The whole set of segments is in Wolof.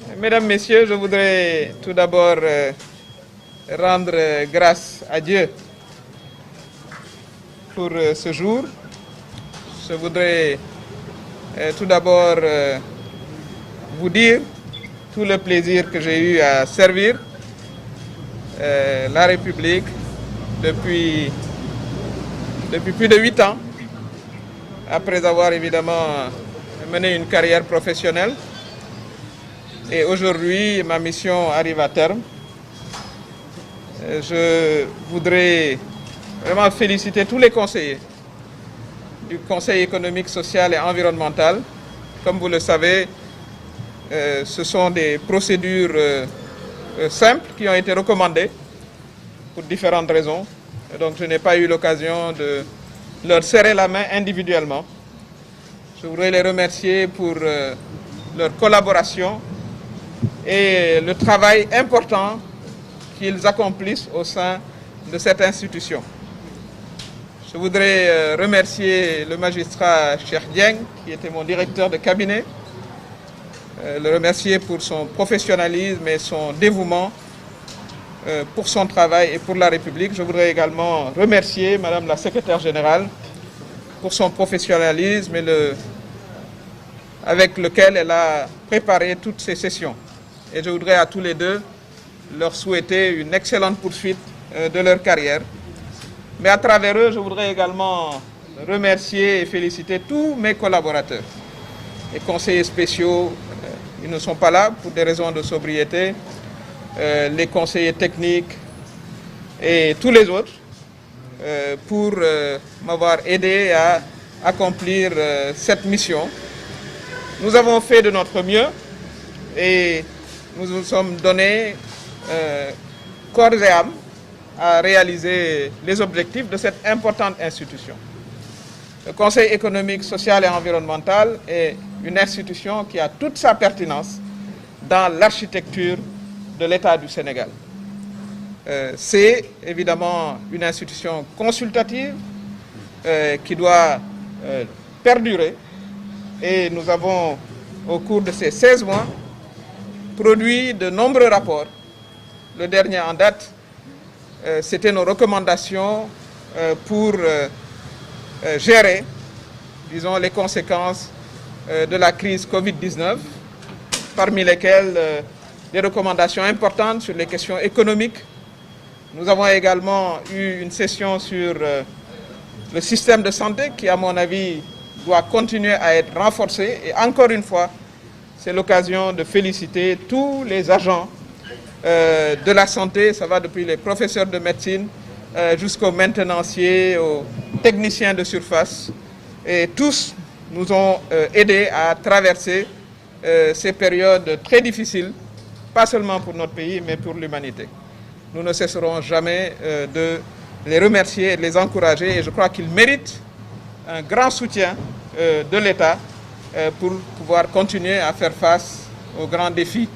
Mesdames, Messieurs, je voudrais tout d'abord rendre grâce à Dieu pour ce jour. Je voudrais tout d'abord vous dire tout le plaisir que j'ai eu à servir la République depuis plus de 8 ans, après avoir évidemment mené une carrière professionnelle. Et aujourd'hui, ma mission arrive à terme. Je voudrais vraiment féliciter tous les conseillers du Conseil économique, social et environnemental. Comme vous le savez, ce sont des procédures simples qui ont été recommandées pour différentes raisons. Et donc je n'ai pas eu l'occasion de leur serrer la main individuellement. Je voudrais les remercier pour leur collaboration et le travail important qu'ils accomplissent au sein de cette institution. Je voudrais remercier le magistrat Cheikh Dieng, qui était mon directeur de cabinet, le remercier pour son professionnalisme et son dévouement pour son travail et pour la République. Je voudrais également remercier Madame la secrétaire générale pour son professionnalisme et avec lequel elle a préparé toutes ces sessions. Et je voudrais à tous les deux leur souhaiter une excellente poursuite de leur carrière. Mais à travers eux, je voudrais également remercier et féliciter tous mes collaborateurs. Les conseillers spéciaux, ils ne sont pas là pour des raisons de sobriété. Les conseillers techniques et tous les autres pour m'avoir aidé à accomplir cette mission. Nous avons fait de notre mieux et nous nous sommes donnés corps et âme à réaliser les objectifs de cette importante institution. Le Conseil économique, social et environnemental est une institution qui a toute sa pertinence dans l'architecture de l'État du Sénégal. C'est évidemment une institution consultative qui doit perdurer et nous avons, au cours de ces 16 mois, produit de nombreux rapports. Le dernier en date, c'était nos recommandations pour gérer, disons, les conséquences de la crise Covid-19, parmi lesquelles des recommandations importantes sur les questions économiques. Nous avons également eu une session sur le système de santé qui, à mon avis, doit continuer à être renforcé. Et encore une fois, c'est l'occasion de féliciter tous les agents de la santé. Ça va depuis les professeurs de médecine jusqu'aux maintenanciers, aux techniciens de surface. Et tous nous ont aidés à traverser ces périodes très difficiles, pas seulement pour notre pays, mais pour l'humanité. Nous ne cesserons jamais de les remercier et de les encourager. Et je crois qu'ils méritent un grand soutien de l'État pour pouvoir continuer à faire face aux grands défis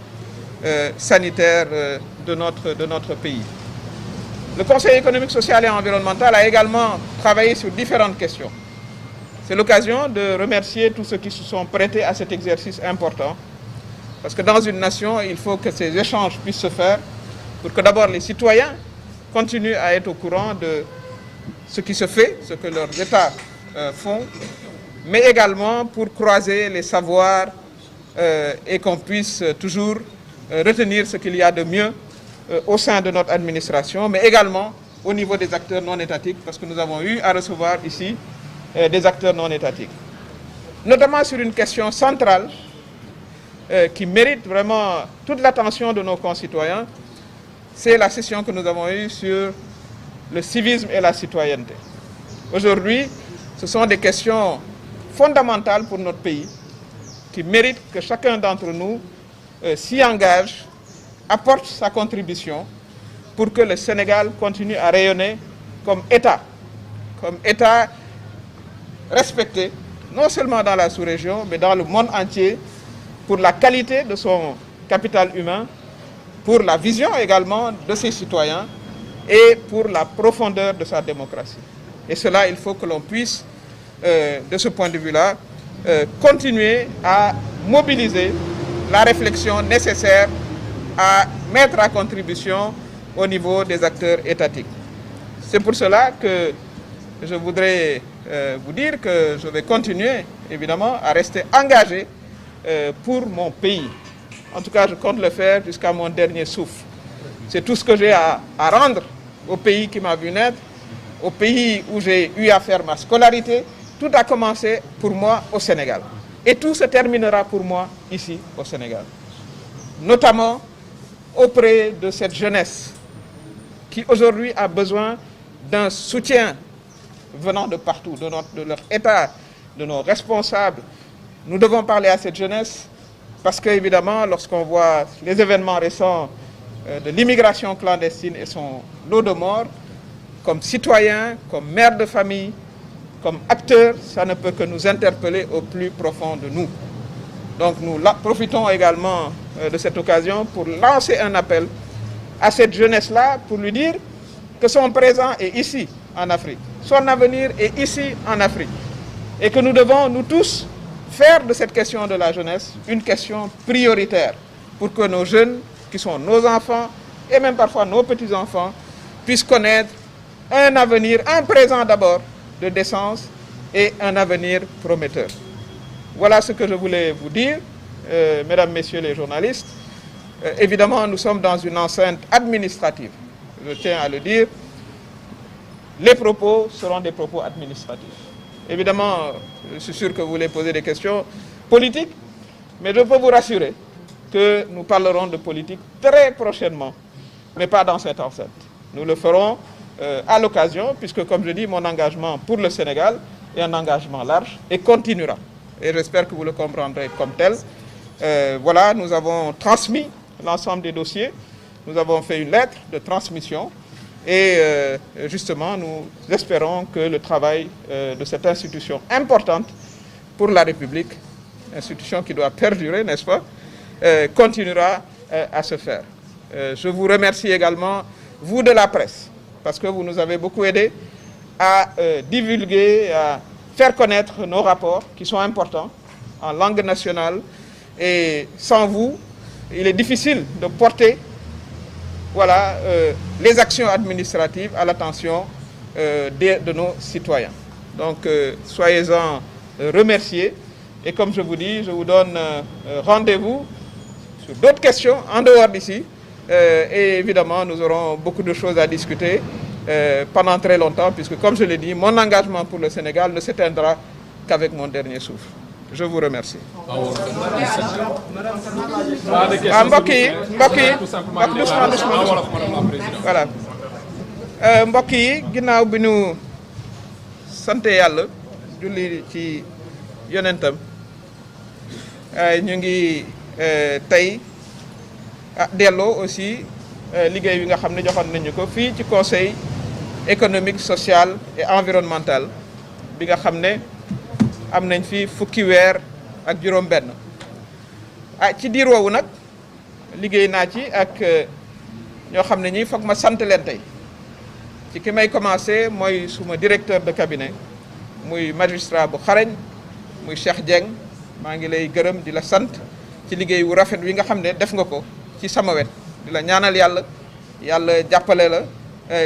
sanitaires de notre pays. Le Conseil économique, social et environnemental a également travaillé sur différentes questions. C'est l'occasion de remercier tous ceux qui se sont prêtés à cet exercice important. Parce que dans une nation, il faut que ces échanges puissent se faire pour que d'abord les citoyens continuent à être au courant de ce qui se fait, ce que leurs États font, mais également pour croiser les savoirs et qu'on puisse toujours retenir ce qu'il y a de mieux au sein de notre administration, mais également au niveau des acteurs non étatiques, parce que nous avons eu à recevoir ici des acteurs non étatiques. Notamment sur une question centrale qui mérite vraiment toute l'attention de nos concitoyens, c'est la session que nous avons eue sur le civisme et la citoyenneté. Aujourd'hui, ce sont des questions fondamentales pour notre pays qui méritent que chacun d'entre nous s'y engage, apporte sa contribution pour que le Sénégal continue à rayonner comme État respecté, non seulement dans la sous-région, mais dans le monde entier, pour la qualité de son capital humain, pour la vision également de ses citoyens et pour la profondeur de sa démocratie. Et cela, il faut que l'on puisse, de ce point de vue-là, continuer à mobiliser la réflexion nécessaire à mettre à contribution au niveau des acteurs étatiques. C'est pour cela que je voudrais vous dire que je vais continuer, évidemment, à rester engagé pour mon pays. En tout cas, je compte le faire jusqu'à mon dernier souffle. C'est tout ce que j'ai à rendre au pays qui m'a vu naître, au pays où j'ai eu à faire ma scolarité. Tout a commencé pour moi au Sénégal. Et tout se terminera pour moi ici au Sénégal. Notamment auprès de cette jeunesse qui aujourd'hui a besoin d'un soutien venant de partout, de leur État, de nos responsables. Nous devons parler à cette jeunesse parce qu'évidemment, lorsqu'on voit les événements récents de l'immigration clandestine et son lot de morts, comme citoyens, comme mères de famille, comme acteurs, ça ne peut que nous interpeller au plus profond de nous. Donc nous profitons également de cette occasion pour lancer un appel à cette jeunesse-là, pour lui dire que son présent est ici, en Afrique. Son avenir est ici, en Afrique. Et que nous devons, nous tous, faire de cette question de la jeunesse une question prioritaire pour que nos jeunes, qui sont nos enfants, et même parfois nos petits-enfants, puissent connaître un avenir, un présent d'abord, de décence et un avenir prometteur. Voilà ce que je voulais vous dire, mesdames, messieurs les journalistes. Évidemment, nous sommes dans une enceinte administrative. Je tiens à le dire. Les propos seront des propos administratifs. Évidemment, je suis sûr que vous voulez poser des questions politiques, mais je peux vous rassurer que nous parlerons de politique très prochainement, mais pas dans cette enceinte. Nous le ferons à l'occasion, puisque, comme je dis, mon engagement pour le Sénégal est un engagement large et continuera. Et j'espère que vous le comprendrez comme tel. Voilà, nous avons transmis l'ensemble des dossiers. Nous avons fait une lettre de transmission. Et justement, nous espérons que le travail de cette institution importante pour la République, institution qui doit perdurer, n'est-ce pas, continuera à se faire. Je vous remercie également, vous de la presse, parce que vous nous avez beaucoup aidés à divulguer, à faire connaître nos rapports qui sont importants en langue nationale. Et sans vous, il est difficile de porter les actions administratives à l'attention de nos citoyens. Donc, soyez-en remerciés. Et comme je vous dis, je vous donne rendez-vous sur d'autres questions en dehors d'ici. Et évidemment, nous aurons beaucoup de choses à discuter pendant très longtemps, puisque, comme je l'ai dit, mon engagement pour le Sénégal ne s'éteindra qu'avec mon dernier souffle. Je vous remercie. Voilà. Mbokk yi ginnaaw bi ñu sante Yàlla julli ci yonentam ñu ngi tey delloo aussi liggéey bi nga xam ne joxoon nañu ko fii ci conseil économique social et environnemental bi nga xam ne am nañ fi fukki weer ak juróom-benn ci diir woowu nag liggéey naa ci ak ñoo xam ne ñi foog ma sant leen tey ci ki may commencé mooy suma directeur de cabinet muy magistrat bu xarañ muy Cheikh Dieng maa ngi lay gërëm di la sant ci liggéey wu rafet wi nga xam ne def nga ko ci sama wet di la ñaanal yàlla jàppale la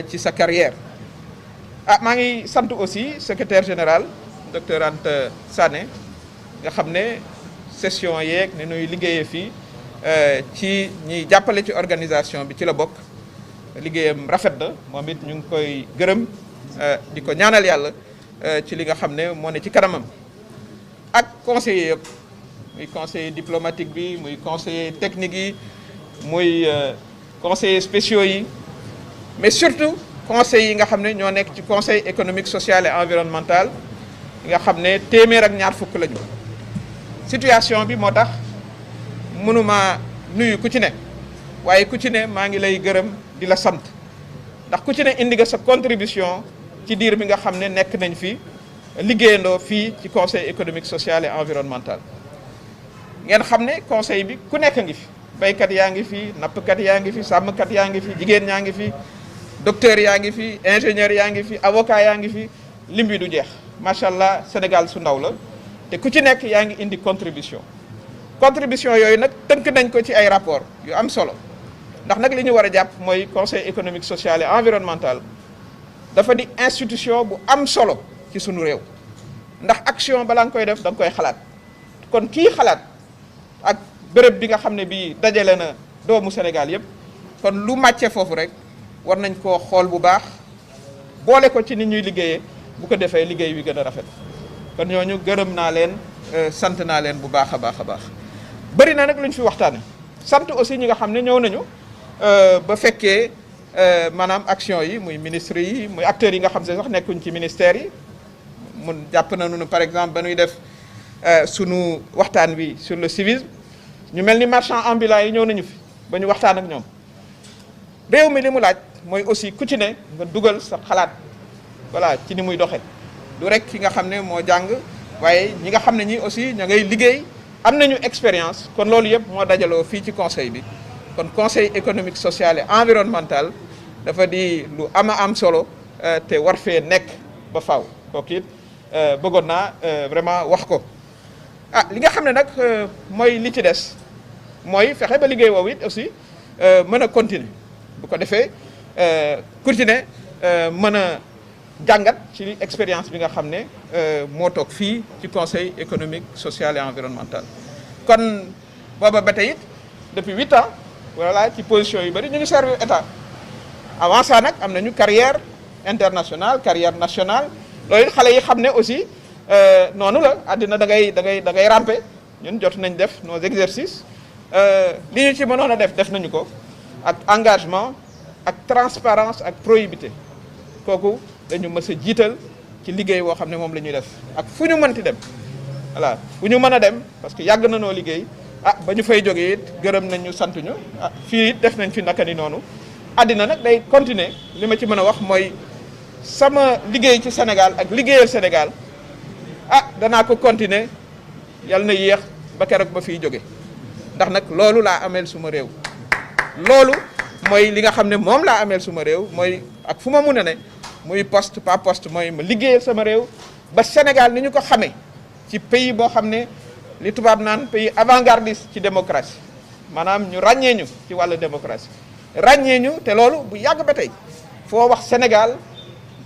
ci sa carrière maa ngi sant aussi secrétaire général docteur Anta Sané nga xam ne session yeeg ni nuy liggéeyee fii ci ñi jàppale ci organisation bi ci la bokk liggéeyam rafet na moom it ñu ngi koy gërëm di ko ñaanal yàlla ci li nga xam ne moo ne ci kanamam ak conseiller yëpp muy conseiller diplomatique bi muy conseiller technique yi muy conseiller spéciaux yi mais surtout conseils yi nga xam ne ñoo nekk ci conseil économique social et environnemental nga xam ne téeméer ak ñaar fukk lañu situation bi moo tax mënuma nuyu ku ci ne waaye ku ci ne maa ngi lay gërëm di la sant ndax ku ci ne indi nga sa contribution ci diir bi nga xam ne nekk nañ fi liggéeyandoo fii ci conseil économique social et environnemental ngeen xam ne conseil bi ku nekk ngi fi baykat yaa ngi fi nappkat yaa ngi fi sàmmkat yaa ngi fi jigéen ñaa ngi fi docteur yaa ngi fi ingénieur yaa ngi fi avocat yaa ngi fi lim bi du jeex macha allah Sénégal su ndaw la te ku ci nekk yaa ngi indi contribution contribution yooyu nag tënk nañ ko ci ay rapport yu am solo ndax nag li ñu war a jàpp mooy conseil économique social et environnemental dafa di institution bu am solo ci sunu réew ndax action balaa nga koy def da nga koy xalaat kon kii xalaat ak bërëb bi nga xam ne bii dajale na doomu Sénégal yëpp kon lu màccee foofu rek war nañ koo xool bu baax boole ko ci nit ñuy liggéeyee bu ko defee liggéey wi gën a rafet kon ñooñu gërëm naa leen sant naa leen bu baax a baax a baax bëri na nag lu ñu fi waxtaane sant aussi ñi nga xam ne ñëw nañu ba fekkee maanaam action yi muy ministre yi muy acteurs yi nga xam ne sax nekkuñ ci ministère yi mun jàpp nañu par exemple ba ñuy def sunu waxtaan wi sur le civisme ñu mel ni marchand ambulant yi ñëw nañu fi ba ñu waxtaan ak ñoom réew mi li mu laaj mooy aussi ku ci ne nga dugal sa xalaat voilà ci ni muy doxee du rek ki nga xam ne moo jàng waaye ñi nga xam ne ñi aussi ña ngay liggéey am nañu expérience kon loolu yëpp moo dajaloo fii ci conseil bi kon conseil économique social et environnemental dafa di lu am solo te war fee nekk ba faaw kooku it bëggoon naa vraiment wax ko li nga xam ne nag mooy li ci des mooy fexe ba liggéey woowu it aussi mën a continuer bu ko defee continuer mën a jàngat ci expérience bi nga xam ne moo toog fii ci conseil économique social et environnemental kon booba ba tey it depuis 8 ans voilà ci position yu bëri ñu ngi servir état avant ça nag am nañu carrière internationale carrière nationale loolu it xale yi xam ne aussi noonu la àddina da ngay ramper ñun jot nañ def nos exercices li ñu ci mënoon a def nañu ko ak engagement ak transparence ak probité kooku dañu mës a jiital ci liggéey boo xam ne moom la ñuy def ak fu ñu mënti dem voilà fu ñu mën a dem parce que yàgg na noo liggéey ba ñu fay jógee it gërëm nañ ñu sant ñu fii it def nañ fi naka ni noonu àddina nag day continuer li ma ci mën a wax mooy sama liggéey ci Sénégal ak liggéeyal Sénégal danaa ko continuer yàlla na yéex ba keroog ba fiy jóge ndax nag loolu laa ameel suma réew loolu mooy li nga xam ne moom laa ameel suma réew mooy ak fu ma mun a ne muy poste pas poste mooy ma liggéeyal sama réew ba Sénégal ni ñu ko xamee ci pays boo xam ne li tubaab naan pays avant-gardiste ci démocratie maanaam ñu ràññee ñu ci wàllu démocratie ràññee ñu te loolu bu yàgg ba tey foo wax Sénégal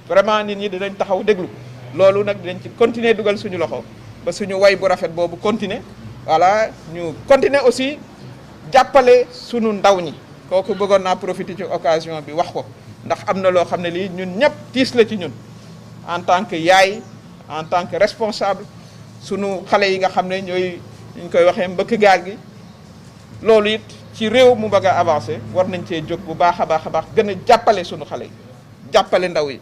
vraiment nit ñi dinañ taxaw déglu loolu nag dinañ ci continuer dugal suñu loxo ba suñu way bu rafet boobu continuer voilà ñu continuer aussi jàppale suñu ndaw ñi kooku bëggoon naa profiter ci occasion bi wax ko ndax am na loo xam ne lii ñun ñëpp tiis la ci ñun en tant que yaay en tant que responsable sunu xale yi nga xam ne ñooy ñu koy waxee mbëkk gaal gi loolu it ci réew mu bëgg a avancer war nañ cee jóg bu baax a baax gën a jàppale sunu xale yi jàppale ndaw yi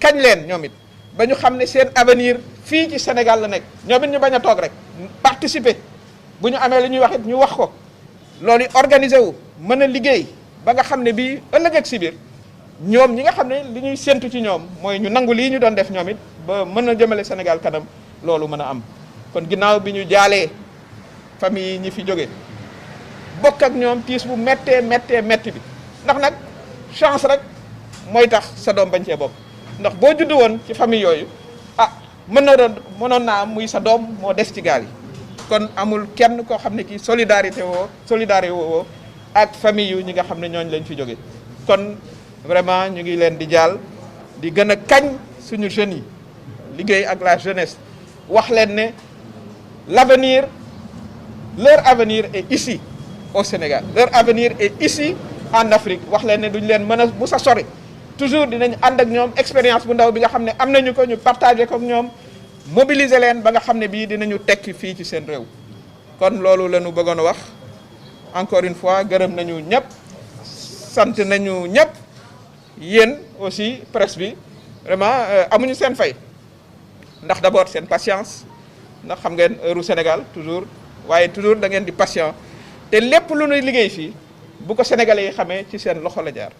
kañ leen ñoom it ba ñu xam ne seen avenir fii ci Sénégal la nekk ñoom it ñu bañ a toog rek participer bu ñu amee li ñuy wax it ñu wax ko loolu organiser wu mën a liggéey ba nga xam ne bii ëllëg ak si biir ñoom ñi nga xam ne li ñuy séntu ci ñoom mooy ñu nangu lii ñu doon def ñoom it ba mën a jëmale Sénégal kanam loolu mën a am kon ginnaaw bi ñu jaalee famille yi ñi fi jóge bokk ak ñoom tiis bu méttee métti bi ndax nag chance rek mooy tax sa doom bañ cee bokk ndax boo juddu woon ci famille yooyu mënoon naa am muy sa doom moo des ci gaal yi kon amul kenn koo xam ne kii solidarité woo ak famille yu ñi nga xam ne ñooñu lañ fi jóge kon vraiment ñu ngi leen di jaal di gën a kañ suñu jeunes yi liggéey ak la jeunesse wax leen ne l'avenir leur avenir est ici au Sénégal leur avenir est ici en Afrique wax leen ne duñ leen mën a bu sa sori toujours dinañ ànd ak ñoom expérience bu ndaw bi nga xam ne am nañu ko ñu partagé ko ak ñoom mobiliser leen ba nga xam ne bii dinañu tekki fii ci seen réew kon loolu la ñu bëggoon a wax encore une fois gërëm nañu ñëpp sant nañu ñëpp yéen aussi presse bi vraiment amuñu seen fay ndax d'abord seen patience ndax xam ngeen heure Sénégal toujours waaye toujours da ngeen di patient te lépp lu ñuy liggéey fii bu ko sénégalais yi xamee ci seen loxo la jaar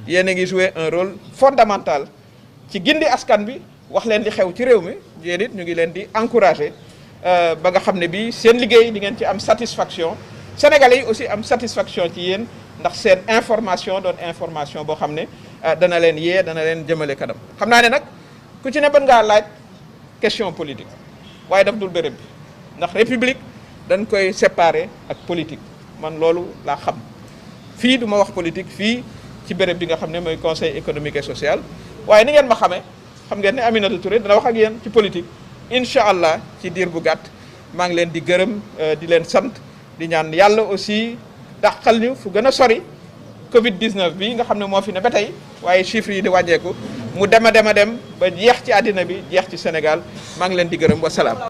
yéen a ngi jouer un rôle fondamental ci gindi askan bi wax leen li xew ci réew mi yéen it ñu ngi leen di encourager ba nga xam ne bii seen liggéey di ngeen ci am satisfaction sénégalais yi aussi am satisfaction ci yéen ndax seen information doon information boo xam ne dana leen yee dana leen jëmale kanam xam naa ne nag ku ci ne bën ngaa laaj question politique waaye daf dul béréb bi ndax république dañ koy séparer ak politique man loolu laa xam fii du ma wax politique fii ci béréb bi nga xam ne mooy conseil économique et social waaye ni ngeen ma xamee xam ngeen ne Aminata Touré dana wax ak yéen ci politique incha allah ci diir bu gàtt maa ngi leen di gërëm di leen sant di ñaan yàlla aussi dàqal ñu fu gën a sori Covid 19 bi nga xam ne moo fi ne ba tey waaye chiffres yi di wàññeeku mu dem ba jeex ci àddina bi jeex ci Sénégal maa ngi leen di gërëm wa salaam.